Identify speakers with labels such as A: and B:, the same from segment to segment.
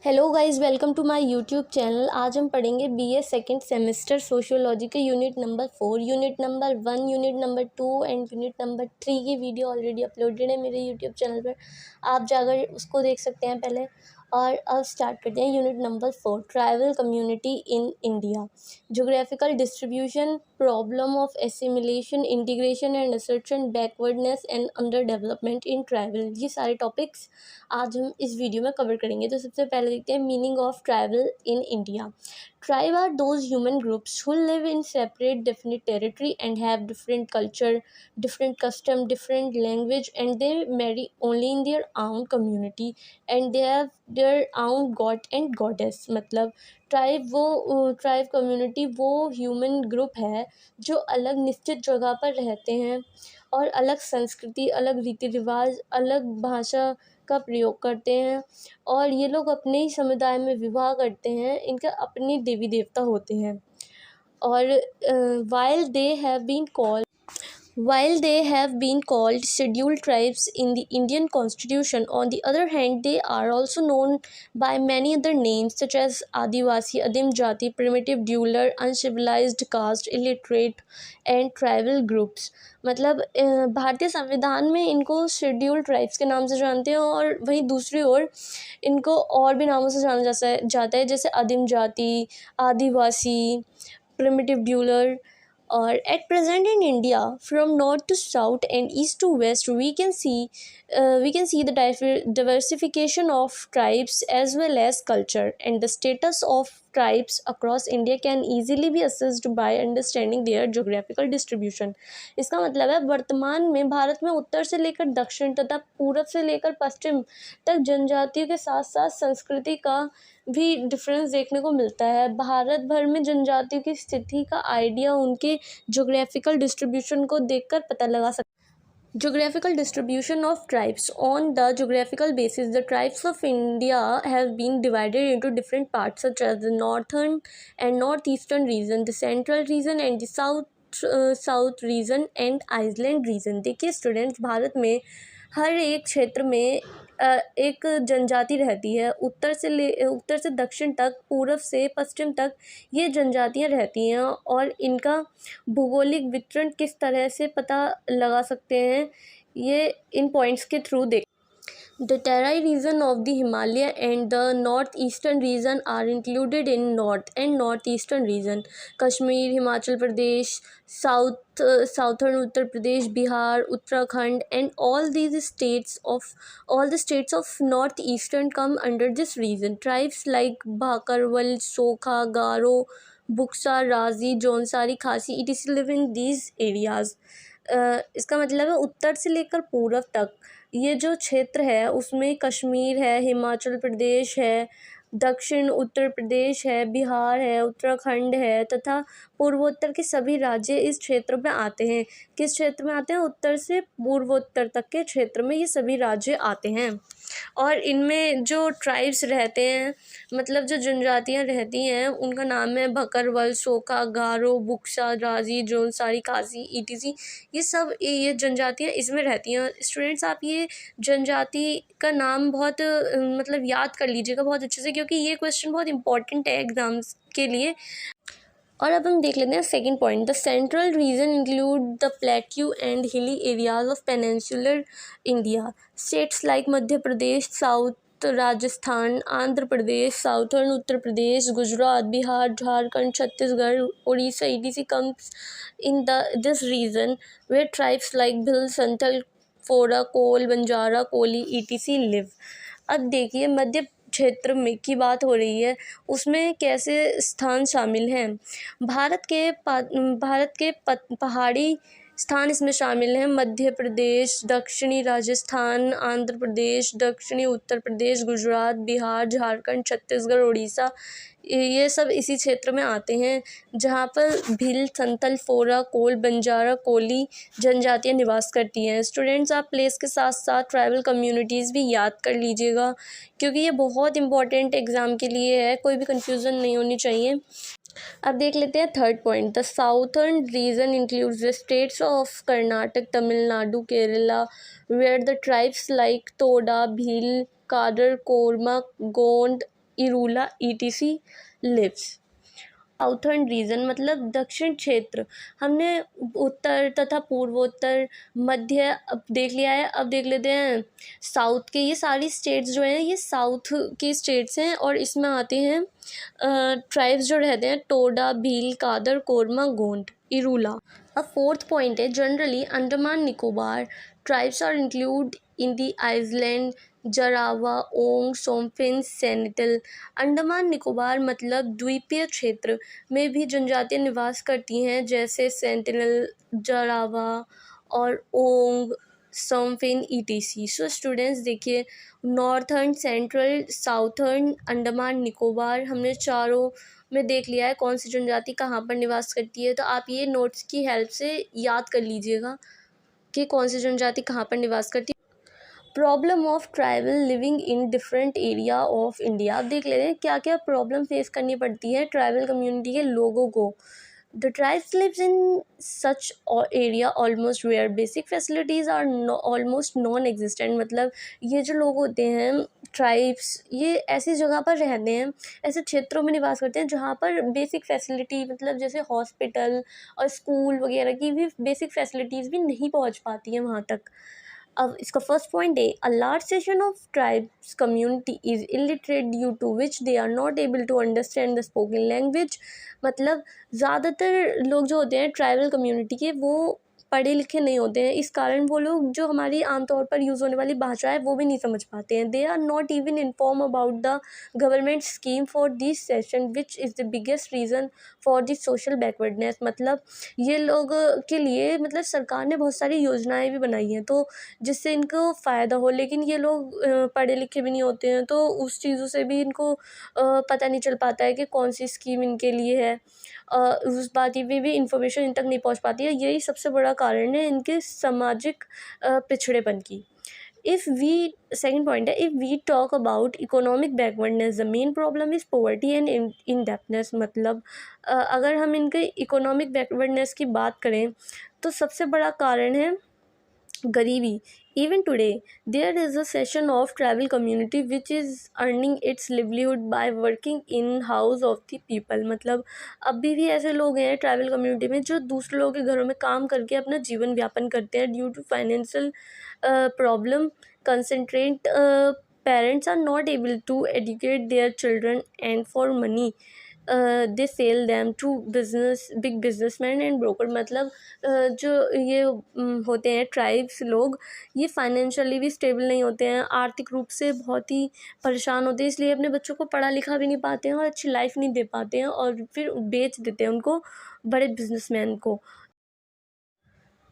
A: Hello guys, welcome to my YouTube channel. आज हम पढ़ेंगे बीए सेकंड सेमेस्टर सोशियोलॉजी के unit number 4, unit number 1, unit number 2 and unit number 3 की video already uploaded है मेरे YouTube channel पर। आप जाकर उसको देख सकते हैं पहले। और अब स्टार्ट करते हैं unit number 4, tribal community in India, geographical distribution, problem of assimilation, integration and assertion, backwardness and under development in tribal. ये सारे टॉपिक्स आज हम इस वीडियो में कवर करेंगे। तो सबसे पहले देखते हैं meaning of tribal in India. Tribe are those human groups who live in separate definite territory and have different culture, different custom, different language, and they marry only in their own community and they have their own god and goddess। मतलब tribe community वो human group है जो अलग निश्चित जगह पर रहते हैं और अलग संस्कृति, अलग रीति रिवाज, अलग भाषा का प्रयोग करते हैं और ये लोग अपने ही समुदाय में विवाह करते हैं। इनके अपने देवी देवता होते हैं। और while they have been called scheduled tribes in the Indian Constitution, on the other hand, they are also known by many other names such as Adivasi, Adim Jati, primitive dueler, uncivilized caste, illiterate and tribal groups। मतलब भारतीय संविधान में इनको scheduled tribes के नाम से जानते हैं और वहीं दूसरी ओर इनको और भी नामों से जाना जाता है, जैसे आदिम जाति, आदिवासी, प्रिमिटिव ड्यूलर। और at present in India, from north to south and east to west, we can see the diversification of tribes as well as culture, and the status of tribes across India can easily be assessed by understanding their geographical distribution। इसका मतलब है वर्तमान में भारत में उत्तर से लेकर दक्षिण तथा पूरब से लेकर पश्चिम तक जनजातियों के साथ साथ संस्कृति का भी डिफरेंस देखने को मिलता है। भारत भर में जनजातियों की स्थिति का आइडिया उनके ज्योग्राफिकल डिस्ट्रीब्यूशन को देखकर पता लगा सकते हैं। Geographical distribution of tribes. On the geographical basis, the tribes of India have been divided into different parts such as the northern and northeastern region, the central region and the south region and island region। देखिए students, Bharat में हर एक क्षेत्र में एक जनजाति रहती है। उत्तर से दक्षिण तक, पूर्व से पश्चिम तक ये जनजातियां रहती हैं और इनका भौगोलिक वितरण किस तरह से पता लगा सकते हैं, ये इन पॉइंट्स के थ्रू देख। The Terai region of the Himalaya and the northeastern region are included in north and northeastern region। Kashmir, Himachal Pradesh, southern Uttar Pradesh, Bihar, Uttarakhand and all the states of northeastern come under this region। Tribes like Bhakarwal, Sokha, Garo, Buksa, Razi, Jonsari, Khasi etc live in these areas। इसका मतलब है उत्तर से लेकर पूर्व तक ये जो क्षेत्र है उसमें कश्मीर है, हिमाचल प्रदेश है, दक्षिण उत्तर प्रदेश है, बिहार है, उत्तराखंड है तथा पूर्वोत्तर के सभी राज्य इस क्षेत्र में आते हैं। किस क्षेत्र में आते हैं? उत्तर से पूर्वोत्तर तक के क्षेत्र में ये सभी राज्य आते हैं। और इनमें जो ट्राइब्स रहते हैं, मतलब जो जनजातियां रहती हैं, उनका नाम है भकरवल, सोखा, गारो, बुक्सा, राजी, जौनसारी, खासी ईटीसी। ये जनजातियां इसमें रहती हैं। स्टूडेंट्स, आप ये जनजाति का नाम बहुत मतलब याद कर लीजिएगा बहुत अच्छे से, क्योंकि ये क्वेश्चन बहुत इंपॉर्टेंट है एग्जाम्स के लिए। और अब हम देख लेते हैं second point. The central region include the plateau and hilly areas of peninsular India. States like Madhya Pradesh, south Rajasthan, Andhra Pradesh, southern Uttar Pradesh, Gujarat, Bihar, Jharkhand, Chhattisgarh, Orissa etc comes in this region where tribes like भिल, संथल, फोरा, कोल, बंजारा, कोली etc live। अब देखिए मध्य क्षेत्र में की बात हो रही है, उसमें कैसे स्थान शामिल हैं। भारत के पहाड़ी स्थान इसमें शामिल हैं। मध्य प्रदेश, दक्षिणी राजस्थान, आंध्र प्रदेश, दक्षिणी उत्तर प्रदेश, गुजरात, बिहार, झारखंड, छत्तीसगढ़, उड़ीसा, ये सब इसी क्षेत्र में आते हैं जहाँ पर भील, संथल, फोरा, कोल, बंजारा, कोली जनजातियाँ निवास करती हैं। स्टूडेंट्स, आप प्लेस के साथ साथ ट्राइबल कम्युनिटीज़ भी याद कर लीजिएगा, क्योंकि ये बहुत इंपॉर्टेंट एग्ज़ाम के लिए है, कोई भी कन्फ्यूज़न नहीं होनी चाहिए। अब देख लेते हैं third point. The southern region includes the states of Karnataka, Tamil Nadu, Kerala, where the tribes like Toda, Bhil, Kadar, Korama, Gond Irula etc lives. Southern region मतलब दक्षिण क्षेत्र। हमने उत्तर तथा पूर्वोत्तर, मध्य अब देख लिया है, अब देख लेते हैं साउथ के। ये सारी स्टेट्स जो हैं ये साउथ की स्टेट्स हैं और इसमें आते हैं ट्राइब्स जो रहते हैं टोडा, भील, कादर, कोरमा, गोंड, इरूला। अब फोर्थ पॉइंट है generally Andaman Nicobar tribes are include in the island Jarawa, Onge, सोमफिन, सेनेटल। Andaman Nicobar मतलब द्वीपीय क्षेत्र में भी जनजातियां निवास करती हैं जैसे सेंटिनल, जरावा और ओंग, समफिन etc। सो स्टूडेंट्स देखिए, northern, central, southern Andaman Nicobar हमने चारों में देख लिया है कौन सी जनजाति कहाँ पर निवास करती है। तो आप ये नोट्स की हेल्प से याद कर लीजिएगा कि कौन सी जनजाति कहाँ पर निवास करती है। Problem of tribal living in different area of India. आप देख लेते हैं क्या क्या प्रॉब्लम फेस करनी पड़ती है ट्राइबल कम्युनिटी के लोगों को। The tribes lives in such area almost where basic facilities are almost non existent. मतलब ये जो लोग होते हैं ट्राइब्स, ये ऐसी जगह पर रहते हैं, ऐसे क्षेत्रों में निवास करते हैं जहाँ पर बेसिक फैसिलिटी मतलब जैसे हॉस्पिटल और स्कूल वगैरह की भी बेसिक फैसिलिटीज़ भी नहीं पहुँच पाती हैं वहाँ तक। अब इसका फर्स्ट पॉइंट है a large section of tribes community is illiterate due to which they are not able to understand the spoken language. मतलब ज़्यादातर लोग जो होते हैं ट्राइबल कम्युनिटी के वो पढ़े लिखे नहीं होते हैं, इस कारण वो लोग जो हमारी आमतौर पर यूज़ होने वाली भाषा है वो भी नहीं समझ पाते हैं। They are not even inform about the government scheme for this session which is the biggest reason for this social backwardness. मतलब ये लोग के लिए मतलब सरकार ने बहुत सारी योजनाएं भी बनाई हैं तो जिससे इनको फ़ायदा हो, लेकिन ये लोग पढ़े लिखे भी नहीं होते हैं तो उस चीज़ों से भी इनको पता नहीं चल पाता है कि कौन सी स्कीम इनके लिए है। उस बात की भी इंफॉर्मेशन इन तक नहीं पहुंच पाती है। यही सबसे बड़ा कारण है इनके सामाजिक पिछड़ेपन की। इफ़ वी सेकंड पॉइंट है if we talk about economic backwardness the main problem is poverty and indebtedness. मतलब अगर हम इनके इकोनॉमिक बैकवर्डनेस की बात करें तो सबसे बड़ा कारण है गरीबी। Even today, there is a section of tribal community which is earning its livelihood by working in house of the people। मतलब अभी भी ऐसे लोग हैं ट्राइबल कम्युनिटी में जो दूसरे लोगों के घरों में काम करके अपना जीवन व्यापन करते हैं। Due to financial problem concentrate parents are not able to educate their children and for money they sell them to business big businessman and broker. मतलब जो ये होते हैं ट्राइब्स लोग, ये फाइनेंशियली भी स्टेबल नहीं होते हैं, आर्थिक रूप से बहुत ही परेशान होते हैं, इसलिए अपने बच्चों को पढ़ा लिखा भी नहीं पाते हैं और अच्छी लाइफ नहीं दे पाते हैं और फिर बेच देते हैं उनको बड़े बिजनेसमैन को।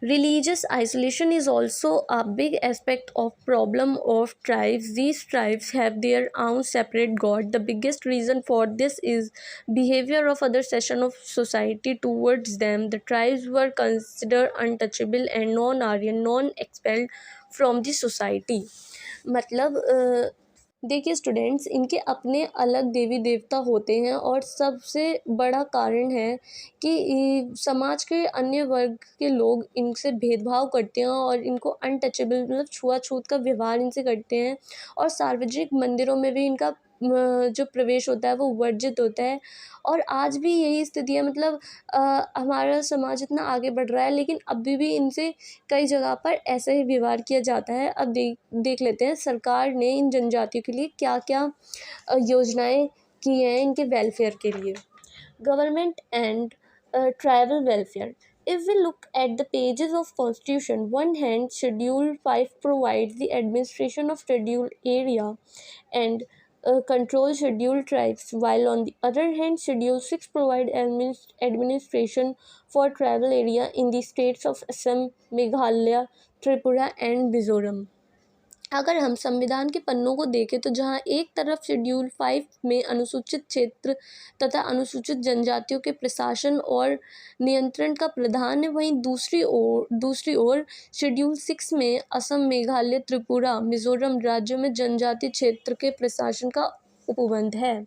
A: Religious isolation is also a big aspect of problem of tribes. These tribes have their own separate god. The biggest reason for this is behavior of other section of society towards them. The tribes were considered untouchable and non-Aryan, non-expelled from the society। मतलब देखिए students, इनके अपने अलग देवी देवता होते हैं और सबसे बड़ा कारण है कि समाज के अन्य वर्ग के लोग इनसे भेदभाव करते हैं और इनको अनटचेबल मतलब छुआछूत का व्यवहार इनसे करते हैं और सार्वजनिक मंदिरों में भी इनका जो प्रवेश होता है वो वर्जित होता है। और आज भी यही स्थिति है। मतलब हमारा समाज इतना आगे बढ़ रहा है लेकिन अभी भी इनसे कई जगह पर ऐसा ही व्यवहार किया जाता है। अब देख लेते हैं सरकार ने इन जनजातियों के लिए क्या क्या योजनाएं की हैं इनके वेलफेयर के लिए। Government and tribal welfare. If we look at the pages of Constitution, one hand Schedule 5 provides the administration of scheduled area and control scheduled tribes, while on the other hand Schedule 6 provides administration for tribal area in the states of Assam, Meghalaya, Tripura and Mizoram। अगर हम संविधान के पन्नों को देखें तो जहां एक तरफ शेड्यूल 5 में अनुसूचित क्षेत्र तथा अनुसूचित जनजातियों के प्रशासन और नियंत्रण का प्रावधान है, वहीं दूसरी ओर शेड्यूल 6 में असम, मेघालय, त्रिपुरा, मिजोरम राज्यों में जनजाति क्षेत्र के प्रशासन का उपबंध है।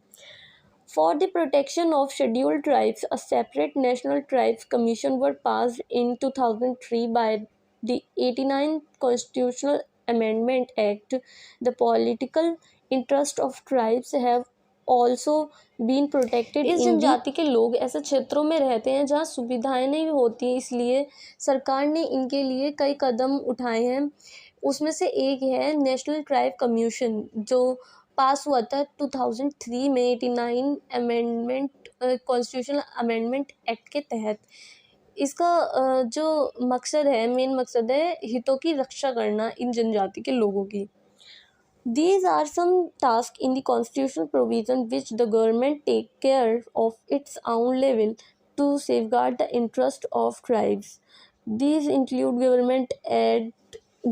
A: For the protection of scheduled tribes, a separate National Tribes Commission was passed in 2003 by the 89th Constitutional Amendment Act. The political interests of tribes have also been protected। इस जनजाति के लोग ऐसे क्षेत्रों में रहते हैं जहाँ सुविधाएं नहीं होती, इसलिए सरकार ने इनके लिए कई कदम उठाए हैं। उसमें से एक है नेशनल ट्राइब कमीशन, जो पास हुआ था 2003 में 89 अमेंडमेंट कॉन्स्टिट्यूशनल अमेंडमेंट एक्ट के तहत। इसका जो मकसद है, मेन मकसद है हितों की रक्षा करना इन जनजाति के लोगों की। These are some tasks in the constitutional provision which the government take care of its own level to safeguard the interest of tribes. These include government aid,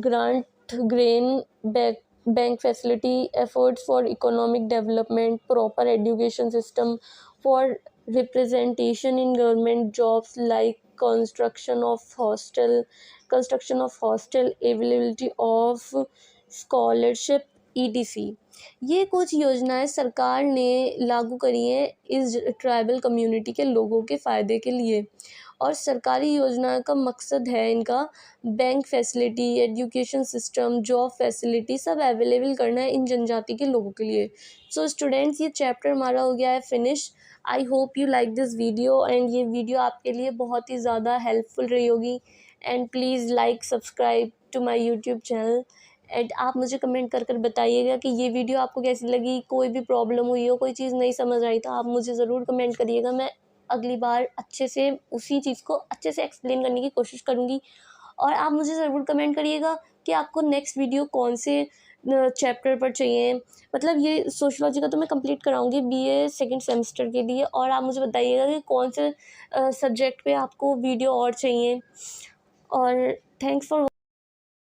A: grant, grain, bank facility, efforts for economic development, proper education system, for representation in government jobs like construction of hostel, availability of scholarship ETC। ये कुछ योजनाएं सरकार ने लागू करी हैं इस tribal community के लोगों के फ़ायदे के लिए, और सरकारी योजना का मकसद है इनका bank facility, education system, job facility सब अवेलेबल करना है इन जनजाति के लोगों के लिए। सो स्टूडेंट्स, ये चैप्टर हमारा हो गया है finish. I hope you like this video, and ये वीडियो आपके लिए बहुत ही ज़्यादा हेल्पफुल रही होगी। And please like subscribe to my YouTube channel. And आप मुझे कमेंट कर बताइएगा कि ये वीडियो आपको कैसी लगी। कोई भी प्रॉब्लम हुई हो, कोई चीज़ नहीं समझ आई तो आप मुझे ज़रूर कमेंट करिएगा। मैं अगली बार अच्छे से उसी चीज़ को अच्छे से एक्सप्लेन करने की कोशिश करूँगी। और आप मुझे ज़रूर कमेंट करिएगा कि आपको नेक्स्ट वीडियो कौन से चैप्टर पर चाहिए। मतलब ये सोशियोलॉजी का तो मैं कंप्लीट कराऊंगी BA सेकेंड सेमेस्टर के लिए, और आप मुझे बताइएगा कि कौन से सब्जेक्ट पे आपको वीडियो और चाहिए। और थैंक्स फॉर